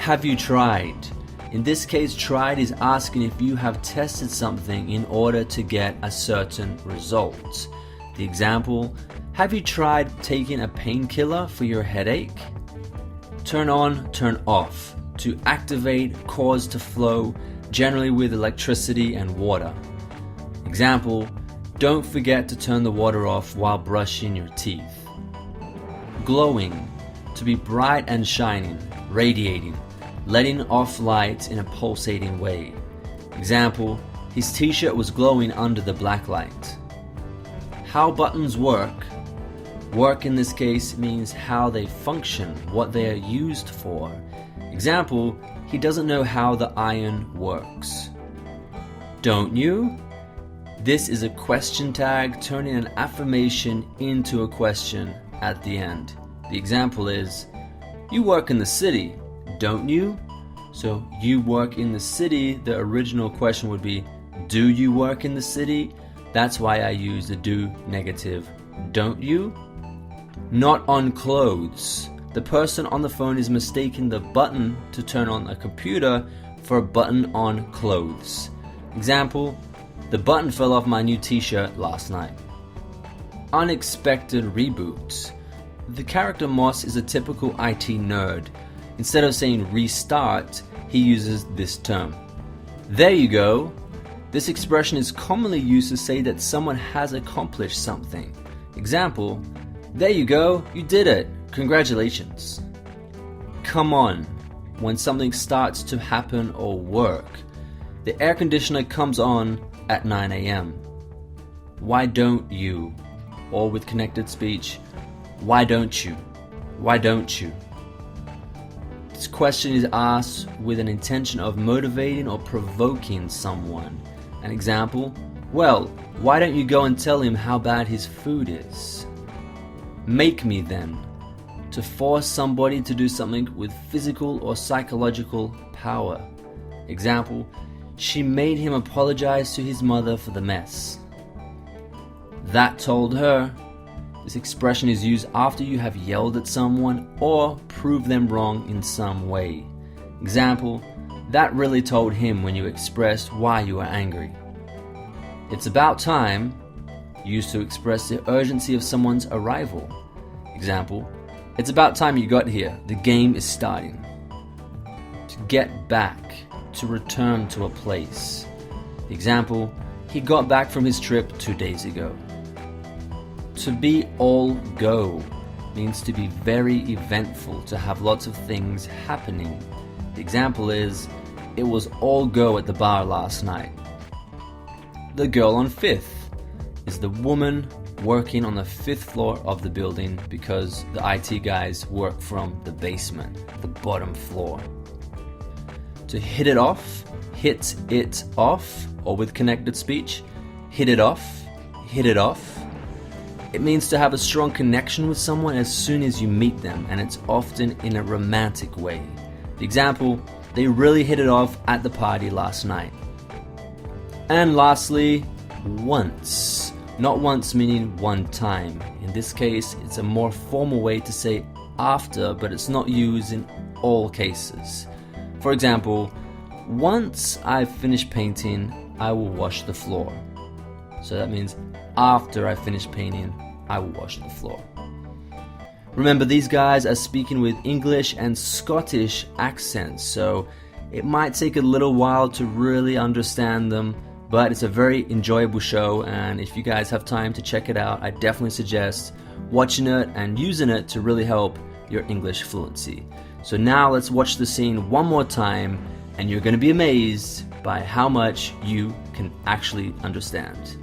Have you tried? In this case, tried is asking if you have tested something in order to get a certain result. The example, have you tried taking a painkiller for your headache? Turn on, turn off. To activate, cause to flow, generally with electricity and water. Example, don't forget to turn the water off while brushing your teeth. Glowing, to be bright and shining, radiating, letting off light in a pulsating way. Example, his t-shirt was glowing under the black light. How buttons work. Work in this case means how they function, what they are used for. Example, he doesn't know how the iron works. Don't you? This is a question tag turning an affirmation into a question at the end. The example is, you work in the city, don't you? So you work in the city, the original question would be, do you work in the city? That's why I use the do negative, don't you? Not on clothes. The person on the phone is mistaking the button to turn on a computer for a button on clothes. Example, the button fell off my new t-shirt last night. Unexpected reboot. The character Moss is a typical IT nerd. Instead of saying restart, he uses this term. There you go. This expression is commonly used to say that someone has accomplished something. Example, there you go, you did it. Congratulations. Come on. When something starts to happen or work. The air conditioner comes on at 9 a.m. Why don't you? Or with connected speech, why don't you? Why don't you? This question is asked with an intention of motivating or provoking someone. An example, well, why don't you go and tell him how bad his food is? Make me then. To force somebody to do something with physical or psychological power. Example, she made him apologize to his mother for the mess. That told her. This expression is used after you have yelled at someone or proved them wrong in some way. Example, that really told him when you expressed why you were angry. It's about time, used to express the urgency of someone's arrival. Example, it's about time you got here, the game is starting. To get back, to return to a place. Example, he got back from his trip 2 days ago. To be all go means to be very eventful, to have lots of things happening. The example is, it was all go at the bar last night. The girl on 5th is the woman working on the 5th floor of the building because the IT guys work from the basement, the bottom floor. To hit it off, hit it off, or with connected speech, hit it off, hit it off. It means to have a strong connection with someone as soon as you meet them, and it's often in a romantic way. The example, they really hit it off at the party last night. And lastly, once. Not once meaning one time. In this case, it's a more formal way to say after, but it's not used in all cases. For example, once I've finished painting, I will wash the floor. So that means after I finish painting, I will wash the floor. Remember, these guys are speaking with English and Scottish accents, so it might take a little while to really understand them, but it's a very enjoyable show, and if you guys have time to check it out, I definitely suggest watching it and using it to really help your English fluency. So now let's watch the scene one more time, and you're going to be amazed by how much you can actually understand.